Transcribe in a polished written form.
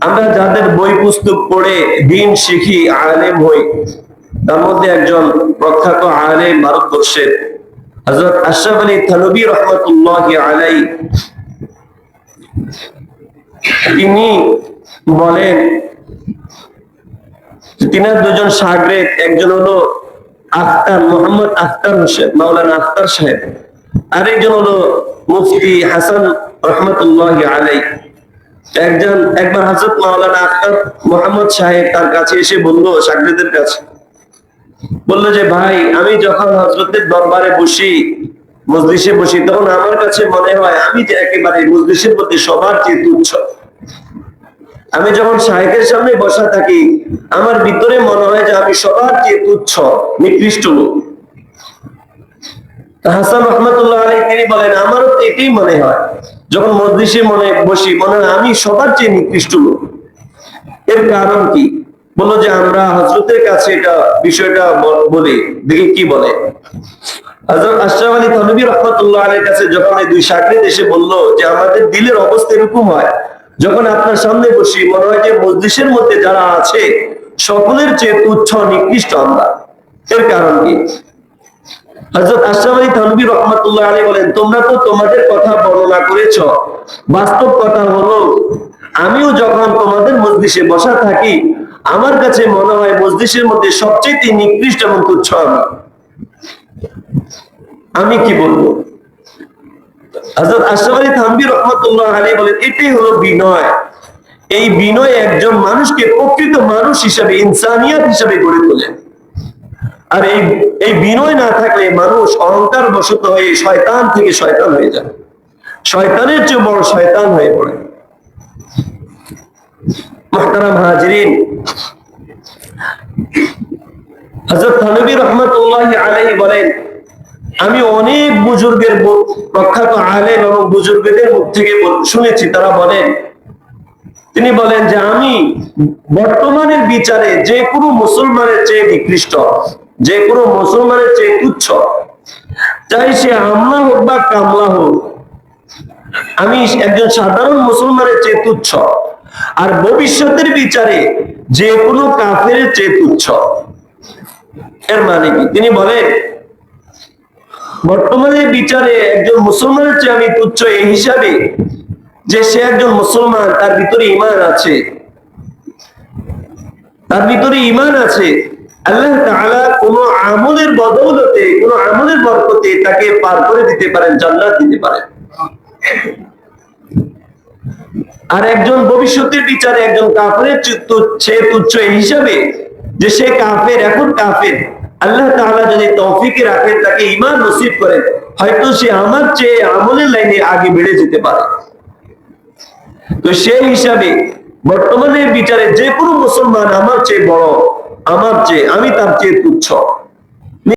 আমরা যাদের বই পুস্তক পড়ে দিন শিখি, আলেম হই, তার মধ্যে একজন প্রখ্যাত আলেম ভারতবর্ষের হযরত আশরাফ আলী থানভী রাহমাতুল্লাহি আলাইহি, তিনি বলেন, তিনার দুজন শাগরেদ, একজন হলো আখতার, মোহাম্মদ আখতার হোসেন, মাওলানা আখতার সাহেব, আরেকজন হলো মুফতি হাসান রহমতুল্লাহি আলাইহি। একবার হযরত মাওলানা আখতার মোহাম্মদ সাহেব তার কাছে এসে বলল, শাগরেদের কাছে বলল যে, ভাই, আমি যখন হযরতের দরবারে বসি, মজলিসে বসি, তখন আমার কাছে মনে হয় আমি যে একেবারে মজলিসের মধ্যে সবার চেয়ে তুচ্ছ। আমি যখন শায়েখের সামনে বসা থাকি, আমার ভিতরে মনে হয় যে আমি সবার চেয়ে তুচ্ছ, নিকৃষ্ট লোক। হাসান রহমতুল্লাহ আলাইহি তিনি বলেন, আমারও তো এটাই মনে হয়, যখন মজলিসে বসি, মনে হয় আমি সবার চেয়ে নিকৃষ্ট লোক। এর কারণ কি? বললো যে, আমরা হযরতের কাছে এটা বিষয়টা বলি, দেখি কি বলে। হযরত আশরাফ আলী থানভী রাহমাতুল্লাহ আলাইহির কাছে যখন এই দুই শাগরেদ এসে বলল যে, আমাদের দিলের অবস্থা এরকম হয়, যখন আপনার সামনে বসি মনে হয় যে মজলিসের মধ্যে যারা আছে সকলের চেয়ে তুচ্ছ, নিকৃষ্ট আমরা। এর কারণ কি? হযরত আশরাফ আলী থানভী রাহমাতুল্লাহ আলাইহি বলেন, তোমরা তো তোমাদের কথা বর্ণনা করেছো, বাস্তব কথা হলো আমিও যখন তোমাদের মজলিসে বসা থাকি, আমার কাছে মনে হয় মজলিসের মধ্যে সবচেয়ে নিকৃষ্ট এবং তুচ্ছ আমি কি বলবো? হযরত আশরাফ আলী থানভী রাহমাতুল্লাহ আলাইহি বলেন, এটাই হলো বিনয়। এই বিনয় একজন মানুষকে প্রকৃত মানুষ হিসেবে, ইনসানিয়াত হিসেবে গড়ে তোলে। আর এই বিনয় না থাকলে মানুষ অহংকার বশত হয়ে শয়তান থেকে শয়তান হয়ে যায়, শয়তানের চেয়ে বড় শয়তান হয়ে পড়ে। মুহতারাম হাজিরিন, হযরত থানভী রাহমাতুল্লাহি আলাইহি বলেন, আমি অনেক বুজুর্গের, প্রখ্যাত আলেম এবং বুজুর্গদের মুখ থেকে শুনেছি, তারা বলেন, তিনি বলেন যে আমি বর্তমানের বিচারে যে কোনো মুসলমানের চেয়ে নিকৃষ্ট, যে কোনো মুসলমানের চেয়ে তুচ্ছ, চাই সে আমলা হোক বা কামলা হোক, আমি একজন সাধারণ মুসলমানের চেয়ে তুচ্ছ। আর ভবিষ্যতের বিচারে যে কোনো কাফেরের চেয়ে তুচ্ছ। এর মানে কি? তিনি বলেন, বর্তমানে বিচারে একজন মুসলমানের চেয়ে আমি তুচ্ছ এই হিসাবে যে সে একজন মুসলমান, তার ভিতরে ঈমান আছে, তার ভিতরে ঈমান আছে। আল্লাহ তাআলা কোন আমলের বদৌলতে, কোন আমলের বরকতে তাকে পার করে দিতে পারেন, জান্নাত দিতে পারেন। আর একজন ভবিষ্যতের বিচারে একজন কাফেরের চেয়ে তুচ্ছ এই হিসাবে যে সে কাফের, এখন কাফের, আল্লাহ তাআলা যদি তৌফিকে রাখেন, তাকে ঈমান নসিব করেন, হয়তো সে আমার চেয়ে আমলের লাইনে আগে বেড়ে যেতে পারে। তো সেই হিসাবে বর্তমানের বিচারে যে কোনো মুসলমান আমার চেয়ে বড়, আমি তার চেয়ে তুচ্ছ।